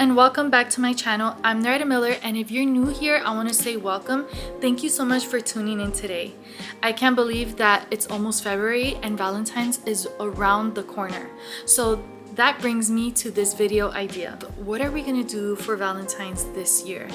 and welcome back to my channel. I'm Narita Miller, and if you're new here, I want to say welcome. Thank you so much for tuning in today. I can't believe that it's almost February and Valentine's is around the corner. So that brings me to this video idea. What are we gonna do for Valentine's this year?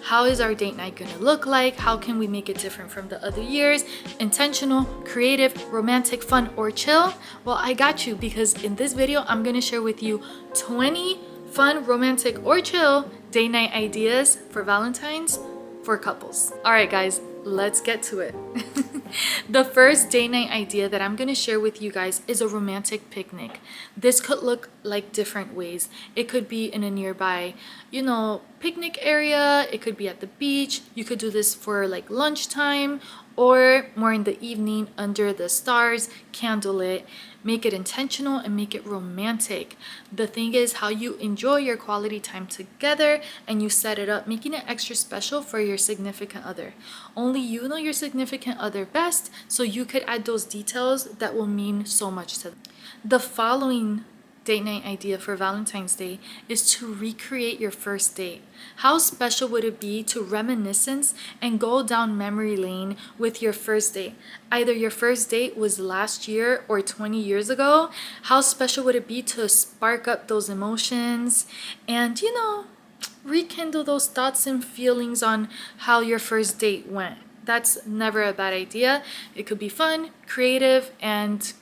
How is our date night gonna look like? How can we make it different from the other years? Intentional, creative, romantic, fun, or chill? Well, I got you, because in this video, I'm gonna share with you 20 fun, romantic, or chill date night ideas for Valentine's for couples. All right, guys, let's get to it. The first date night idea that I'm gonna share with you guys is a romantic picnic. This could look like different ways. It could be in a nearby, picnic area. It could be at the beach. You could do this for like lunchtime or more in the evening under the stars, candlelit. Make it intentional and make it romantic. The thing is how you enjoy your quality time together and you set it up, making it extra special for your significant other. Only you know your significant other best, so you could add those details that will mean so much to them. The following date night idea for Valentine's Day is to recreate your first date. How special would it be to reminiscence and go down memory lane with your first date? Either your first date was last year or 20 years ago. How special would it be to spark up those emotions and, rekindle those thoughts and feelings on how your first date went? That's never a bad idea. It could be fun, creative, and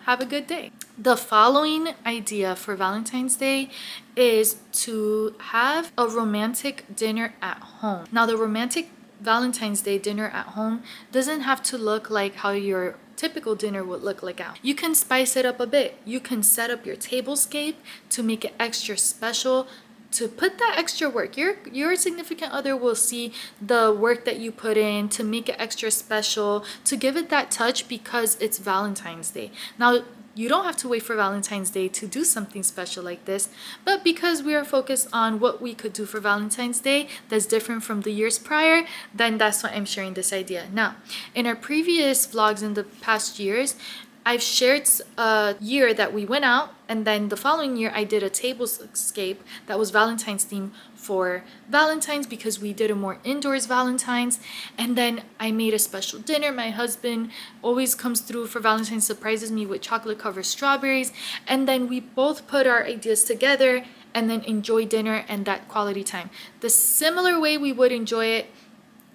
have a good day. The following idea for Valentine's Day is to have a romantic dinner at home. Now, the romantic Valentine's Day dinner at home doesn't have to look like how your typical dinner would look like out. You can spice it up a bit. You can set up your tablescape to make it extra special, to put that extra work. Your significant other will see the work that you put in to make it extra special, to give it that touch because it's Valentine's Day. Now, you don't have to wait for Valentine's Day to do something special like this, but because we are focused on what we could do for Valentine's Day that's different from the years prior, then that's why I'm sharing this idea. Now, in our previous vlogs in the past years, I've shared a year that we went out, and then the following year I did a tablescape that was Valentine's theme for Valentine's because we did a more indoors Valentine's. And then I made a special dinner. My husband always comes through for Valentine's, surprises me with chocolate covered strawberries. And then we both put our ideas together and then enjoy dinner and that quality time. The similar way we would enjoy it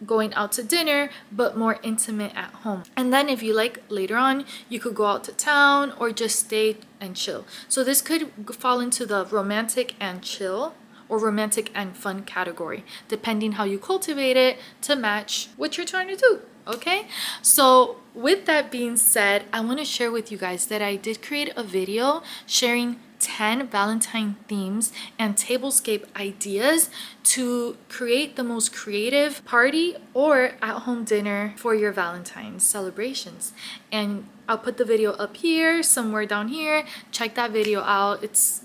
going out to dinner, but more intimate at home. And then if you like, later on you could go out to town or just stay and chill. So this could fall into the romantic and chill or romantic and fun category, depending how you cultivate it to match what you're trying to do. Okay, so with that being said, I want to share with you guys that I did create a video sharing 10 Valentine themes and tablescape ideas to create the most creative party or at-home dinner for your Valentine's celebrations. And I'll put the video up here, somewhere down here. Check that video out. It's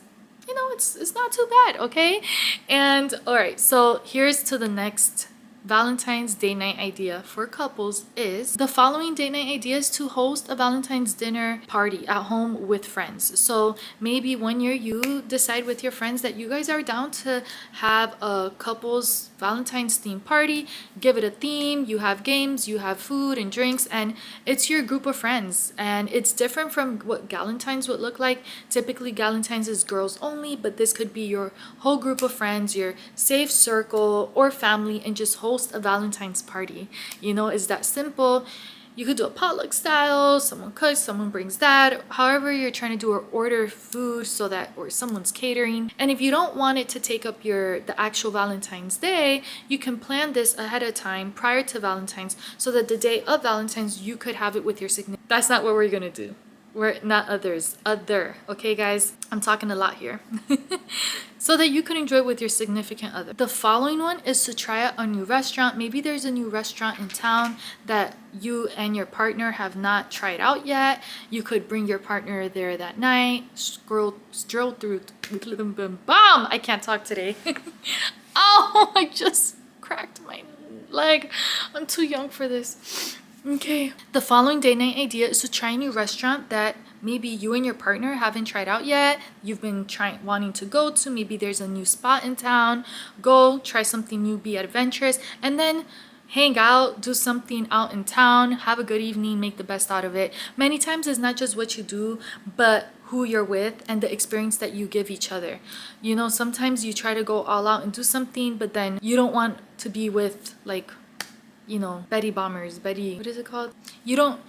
not too bad, okay? And all right, so here's to the next Valentine's date night idea for couples is the following date night ideas to host a Valentine's dinner party at home with friends. So maybe one year you decide with your friends that you guys are down to have a couples Valentine's theme party. Give it a theme. You have games, you have food and drinks, and it's your group of friends. And it's different from what Galentine's would look like. Typically Galentine's is girls only, but this could be your whole group of friends, your safe circle or family, and just host a Valentine's party. It's that simple. You could do a potluck style, someone cooks, someone brings that, however you're trying to do, or order food or someone's catering. And if you don't want it to take up the actual Valentine's Day, you can plan this ahead of time prior to Valentine's so that the day of Valentine's you could have it with your significant. That's not what we're gonna do. We're not other. Okay, guys? I'm talking a lot here. So that you can enjoy it with your significant other. The following one is to try out a new restaurant. Maybe there's a new restaurant in town that you and your partner have not tried out yet. You could bring your partner there that night, stroll through. Bam! I can't talk today. Oh, I just cracked my leg. I'm too young for this. Okay. The following date night idea is to try a new restaurant that maybe you and your partner haven't tried out yet, you've been wanting to go to, maybe there's a new spot in town, go try something new, be adventurous, and then hang out, do something out in town, have a good evening, make the best out of it. Many times it's not just what you do, but who you're with and the experience that you give each other. You know, sometimes you try to go all out and do something, but then you don't want to be with, like, you know, Betty Bombers, Betty, what is it called? You don't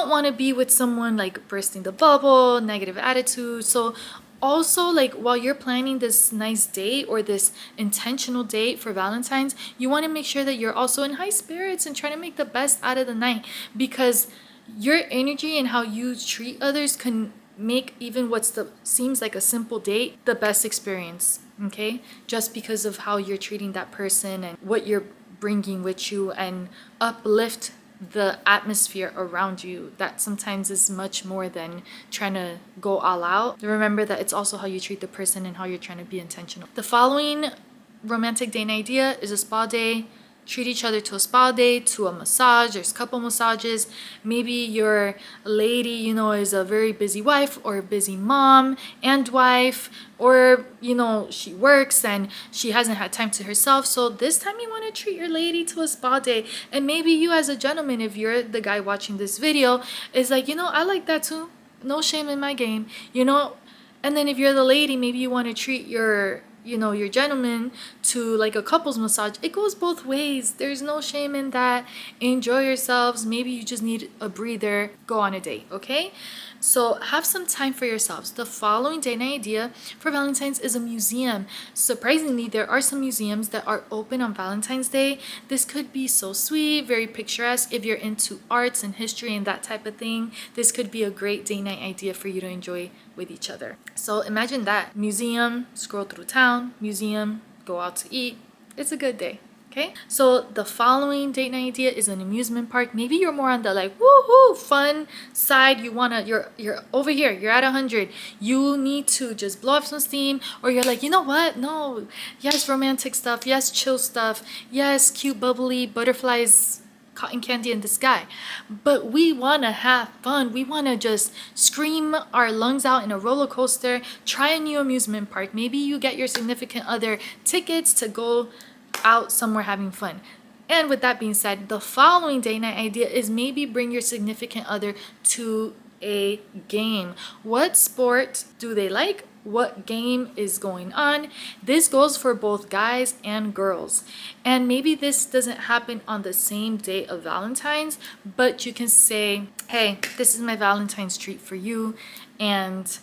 want to be with someone like bursting the bubble, negative attitude. So also, like, while you're planning this nice date or this intentional date for Valentine's, you want to make sure that you're also in high spirits and trying to make the best out of the night, because your energy and how you treat others can make even seems like a simple date the best experience. Okay, just because of how you're treating that person and what you're bringing with you, and uplift the atmosphere around you. That sometimes is much more than trying to go all out. Remember that it's also how you treat the person and how you're trying to be intentional. The following romantic date idea is a spa day. Treat each other to a spa day, to a massage. There's couple massages. Maybe your lady, you know, is a very busy wife or a busy mom and wife, or, you know, she works and she hasn't had time to herself. So this time you want to treat your lady to a spa day. And maybe you as a gentleman, if you're the guy watching this video, is like, you know, I like that too. No shame in my game, you know. And then if you're the lady, maybe you want to treat your gentleman to like a couples massage. It goes both ways. There's no shame in that. Enjoy yourselves. Maybe you just need a breather. Go on a date, okay? So have some time for yourselves. The following date night idea for Valentine's is a museum. Surprisingly, there are some museums that are open on Valentine's Day. This could be so sweet, very picturesque. If you're into arts and history and that type of thing, this could be a great date night idea for you to enjoy with each other. So imagine that. Museum, scroll through town, museum, go out to eat. It's a good day. Okay, so the following date night idea is an amusement park. Maybe you're more on the like woohoo fun side. You're over here, you're at 100. You need to just blow off some steam, or you're like, you know what? No, yes, romantic stuff, yes, chill stuff, yes, cute bubbly butterflies, cotton candy in the sky. But we want to have fun. We want to just scream our lungs out in a roller coaster. Try a new amusement park. Maybe you get your significant other tickets to go out somewhere having fun. And with that being said, the following date night idea is maybe bring your significant other to a game. What sport do they like? What game is going on? This goes for both guys and girls. And maybe this doesn't happen on the same day of Valentine's, but you can say, hey, this is my Valentine's treat for you, and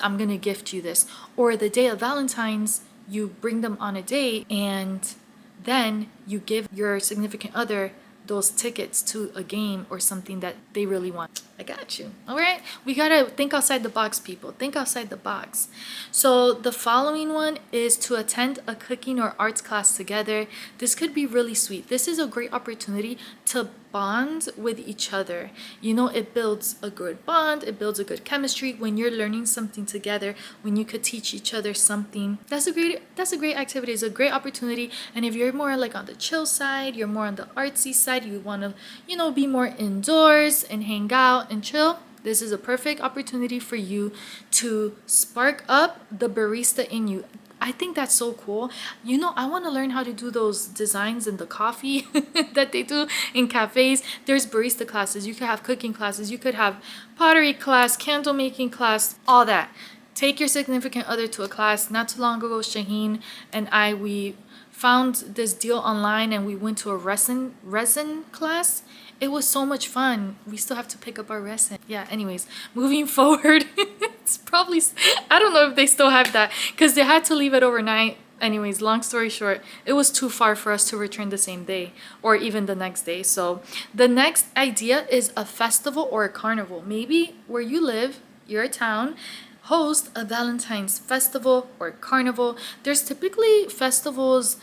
I'm gonna gift you this. Or the day of Valentine's, you bring them on a date, and then you give your significant other those tickets to a game or something that they really want. I got you. All right, we gotta think outside the box, people. Think outside the box. So the following one is to attend a cooking or arts class together. This could be really sweet. This is a great opportunity to bond with each other. You know, it builds a good bond, it builds a good chemistry when you're learning something together, when you could teach each other something. That's a great activity. It's a great opportunity. And if you're more like on the chill side, you're more on the artsy side, you want to, you know, be more indoors and hang out and chill, this is a perfect opportunity for you to spark up the barista in you. I think that's so cool. You know, I want to learn how to do those designs in the coffee that they do in cafes. There's barista classes. You could have cooking classes. You could have pottery class, candle making class, all that. Take your significant other to a class. Not too long ago, Shaheen and we found this deal online and we went to a resin class. It was so much fun. We still have to pick up our resin. Yeah, anyways, moving forward. It's probably, I don't know if they still have that because they had to leave it overnight. Anyways, long story short, it was too far for us to return the same day or even the next day. So the next idea is a festival or a carnival. Maybe where you live, your town, host a Valentine's festival or carnival. There's typically festivals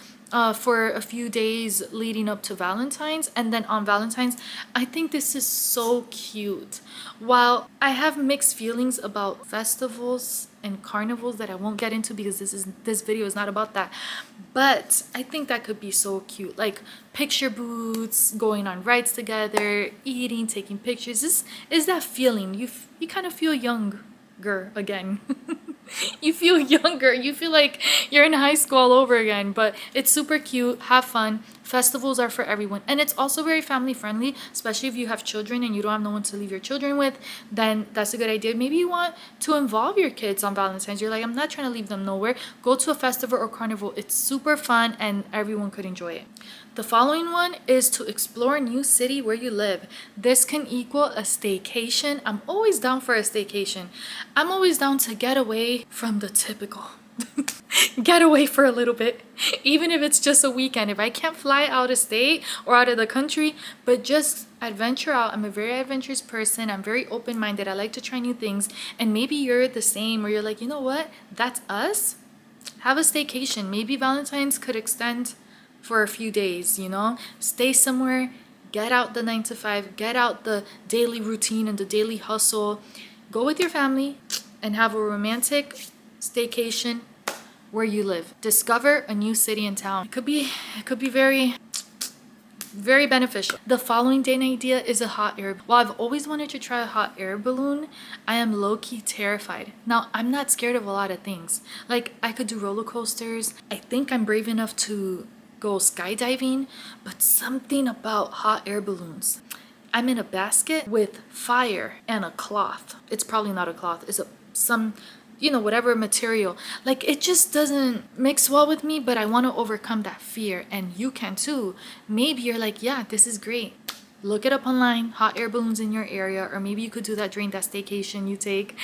for a few days leading up to Valentine's, and then on Valentine's. I think this is so cute. While I have mixed feelings about festivals and carnivals that I won't get into because this video is not about that. But I think that could be so cute. Like picture booths, going on rides together, eating, taking pictures. This is that feeling. You kind of feel younger again. You feel younger. You feel like you're in high school all over again. But it's super cute. Have fun. Festivals are for everyone. And it's also very family friendly, especially if you have children and you don't have no one to leave your children with. Then that's a good idea. Maybe you want to involve your kids on Valentine's. You're like, I'm not trying to leave them nowhere. Go to a festival or carnival. It's super fun and everyone could enjoy it. The following one is to explore a new city where you live. This can equal a staycation. I'm always down for a staycation. I'm always down to get away from the typical. Get away for a little bit, even if it's just a weekend. If I can't fly out of state or out of the country, but just adventure out. I'm a very adventurous person. I'm very open-minded. I like to try new things. And maybe you're the same, where you're like, you know what? That's us. Have a staycation. Maybe Valentine's could extend for a few days, you know? Stay somewhere, get out the 9 to 5, get out the daily routine and the daily hustle. Go with your family and have a romantic staycation where you live. Discover a new city and town. It could be very beneficial. The following date idea is a hot air. While I've always wanted to try a hot air balloon, I am low-key terrified. Now, I'm not scared of a lot of things. Like, I could do roller coasters. I think I'm brave enough to go skydiving, but something about hot air balloons. I'm in a basket with fire and a cloth. It's probably not a cloth. It's some whatever material. Like, it just doesn't mix well with me, but I want to overcome that fear, and you can too. Maybe you're like, yeah, this is great. Look it up online, hot air balloons in your area, or maybe you could do that during that staycation you take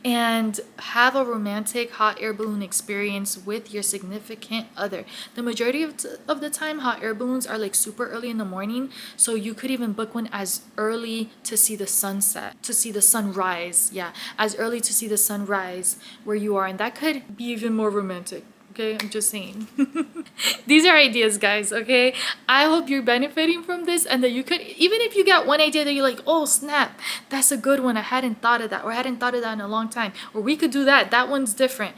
and have a romantic hot air balloon experience with your significant other. The majority of the time, hot air balloons are like super early in the morning, so you could even book one as early to see the sunset, to see the sunrise. Yeah, as early to see the sunrise where you are, and that could be even more romantic. Okay, I'm just saying. These are ideas, guys, okay? I hope you're benefiting from this, and that you could, even if you got one idea that you're like, oh snap, that's a good one, I hadn't thought of that, or I hadn't thought of that in a long time, or we could do that, that one's different.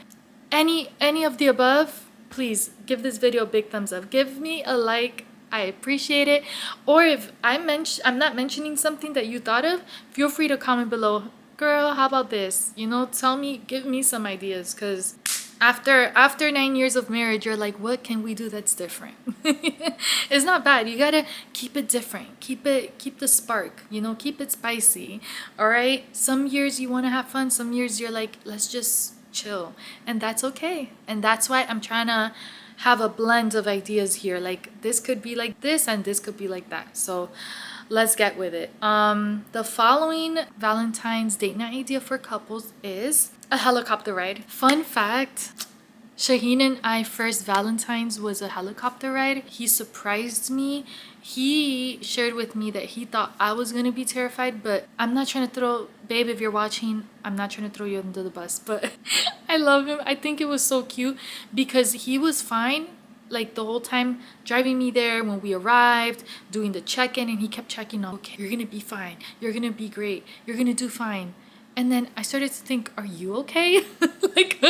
Any of the above, please give this video a big thumbs up. Give me a like. I appreciate it. Or if I'm not mentioning something that you thought of, feel free to comment below. Girl, how about this? Tell me, give me some ideas, because after 9 years of marriage, you're like, what can we do that's different? It's not bad. You gotta keep it different. Keep the spark, keep it spicy. All right. Some years you want to have fun. Some years you're like, let's just chill. And that's okay. And that's why I'm trying to have a blend of ideas here. Like, this could be like this and this could be like that. So let's get with it. The following Valentine's date night idea for couples is a helicopter ride. Fun fact, Shaheen and I first Valentine's was a helicopter ride. He surprised me. He shared with me that he thought I was gonna be terrified, but I'm not trying to throw, babe, if you're watching, I'm not trying to throw you under the bus, but I love him. I think it was so cute because he was fine like the whole time driving me there when we arrived, doing the check-in, and he kept checking on, okay, you're gonna be fine, you're gonna be great, you're gonna do fine. And then I started to think, are you okay? Like,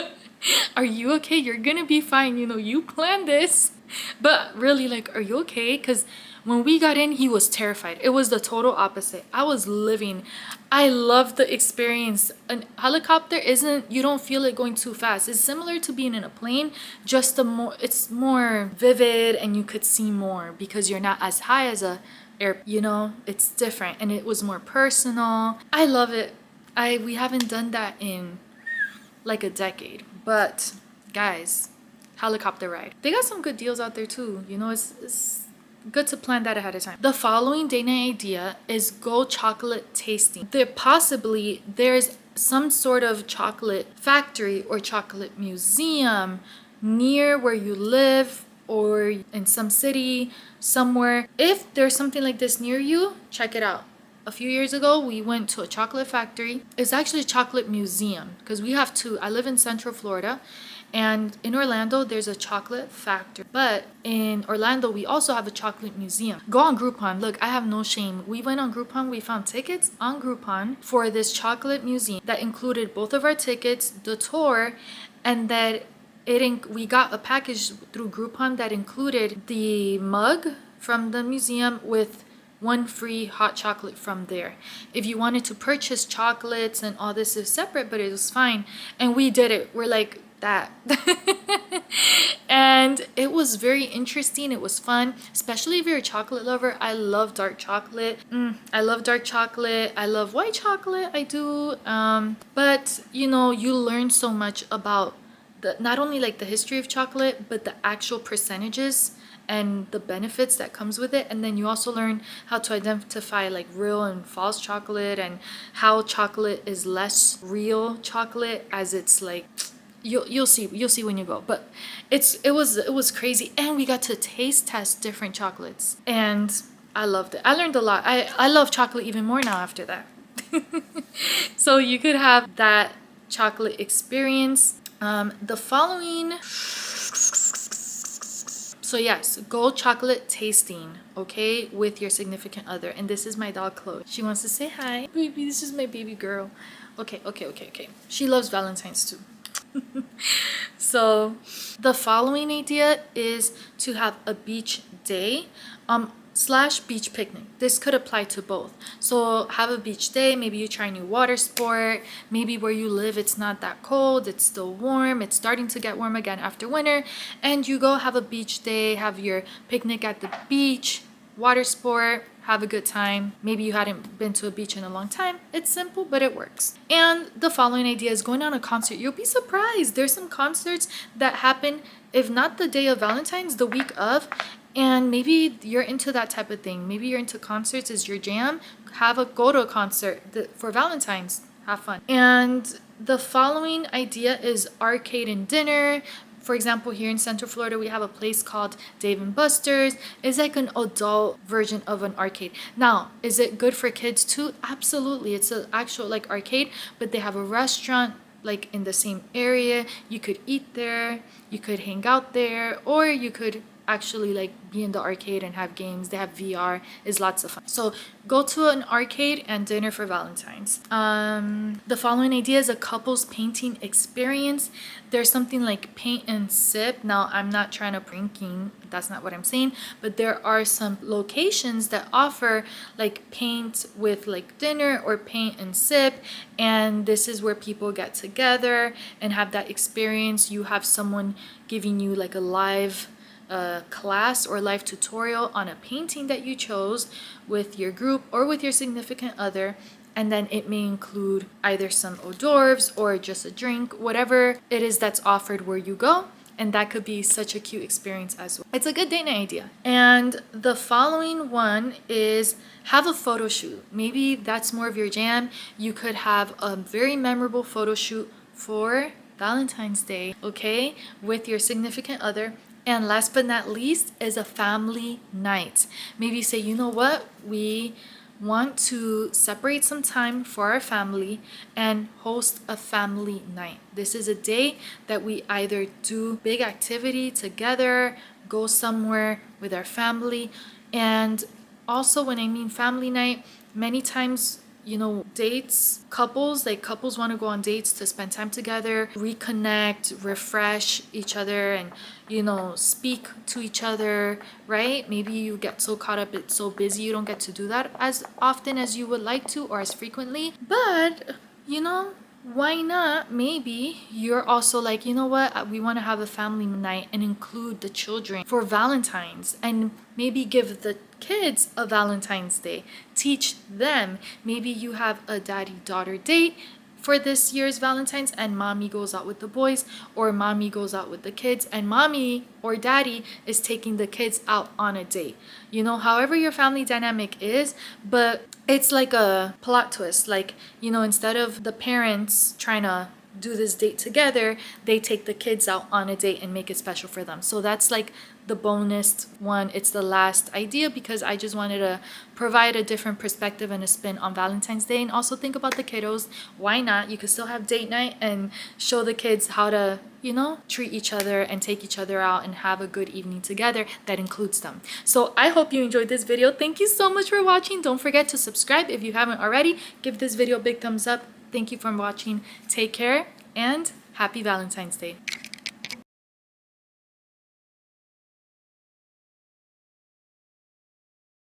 are you okay? You're gonna be fine, you planned this. But really, like, are you okay? Because when we got in, he was terrified. It was the total opposite. I was living. I love the experience. An helicopter you don't feel it going too fast. It's similar to being in a plane, just it's more vivid and you could see more because you're not as high as a air, it's different and it was more personal. I love it. We haven't done that in like a decade, but guys, helicopter ride. They got some good deals out there too. It's good to plan that ahead of time. The following date night idea is go chocolate tasting. There's some sort of chocolate factory or chocolate museum near where you live or in some city somewhere. If there's something like this near you, check it out. A few years ago, we went to a chocolate factory. It's actually a chocolate museum because we have two. I live in Central Florida, And in Orlando, there's a chocolate factory. But in Orlando, we also have a chocolate museum. Go on Groupon. Look, I have no shame. We went on Groupon. We found tickets on Groupon for this chocolate museum that included both of our tickets, the tour, and that we got a package through Groupon that included the mug from the museum with one free hot chocolate from there. If you wanted to purchase chocolates and all this is separate, but it was fine. And we did it. We're like that. And it was very interesting. It was fun, especially if you're a chocolate lover. I love dark chocolate. I love dark chocolate. I love white chocolate. I do. But you know, you learn so much about not only like the history of chocolate, but the actual percentages and the benefits that comes with it. And then you also learn how to identify like real and false chocolate, and how chocolate is less real chocolate, as it's like you'll see when you go. But it was crazy. And we got to taste test different chocolates, and I loved it. I learned a lot. I love chocolate even more now after that. So you could have that chocolate experience. The following, so yes, go chocolate tasting, okay, with your significant other. And this is my dog Chloe. She wants to say hi. Baby, this is my baby girl. Okay. She loves Valentine's too. So the following idea is to have a beach day / beach picnic. This could apply to both. So have a beach day. Maybe you try a new water sport. Maybe where you live it's not that cold, it's still warm, it's starting to get warm again after winter, and you go have a beach day, have your picnic at the beach, water sport, have a good time. Maybe you hadn't been to a beach in a long time. It's simple, but it works. And the following idea is going on a concert. You'll be surprised. There's some concerts that happen, if not the day of Valentine's, the week of. And maybe you're into that type of thing. Maybe you're into concerts, is your jam. Go to a concert for Valentine's. Have fun. And the following idea is arcade and dinner. For example, here in Central Florida, we have a place called Dave and Buster's. It's like an adult version of an arcade. Now, is it good for kids too? Absolutely. It's an actual like arcade, but they have a restaurant like in the same area. You could eat there, you could hang out there, or you could actually like be in the arcade and have games. They have VR. It's lots of fun. So go to an arcade and dinner for Valentine's. The following idea is a couples painting experience. There's something like paint and sip. Now I'm not trying to pranking, that's not what I'm saying, but there are some locations that offer like paint with like dinner or paint and sip, and this is where people get together and have that experience. You have someone giving you like a live class or live tutorial on a painting that you chose with your group or with your significant other, and then it may include either some hors d'oeuvres or just a drink, whatever it is that's offered where you go. And that could be such a cute experience as well. It's a good date night idea. And the following one is have a photo shoot. Maybe that's more of your jam. You could have a very memorable photo shoot for Valentine's Day, okay, with your significant other. And last but not least is a family night. Maybe say, you know what, we want to separate some time for our family and host a family night. This is a day that we either do big activity together, go somewhere with our family. And also when I mean family night, many times, you know, couples want to go on dates to spend time together, reconnect, refresh each other, and, you know, speak to each other, right? Maybe you get so caught up, it's so busy, you don't get to do that as often as you would like to or as frequently. But, you know, why not? Maybe you're also like, you know what, we want to have a family night and include the children for Valentine's, and maybe give the kids a Valentine's Day, teach them. Maybe you have a daddy-daughter date for this year's Valentine's, and mommy goes out with the boys, or mommy goes out with the kids, and mommy or daddy is taking the kids out on a date. You know, however your family dynamic is, but it's like a plot twist. Like, you know, instead of the parents trying to do this date together, they take the kids out on a date and make it special for them. So that's like the bonus one. It's the last idea because I just wanted to provide a different perspective and a spin on Valentine's Day, and also think about the kiddos. Why not? You could still have date night and show the kids how to, you know, treat each other and take each other out and have a good evening together that includes them. So I hope you enjoyed this video. Thank you so much for watching. Don't forget to subscribe if you haven't already. Give this video a big thumbs up. Thank you for watching. Take care and happy Valentine's Day.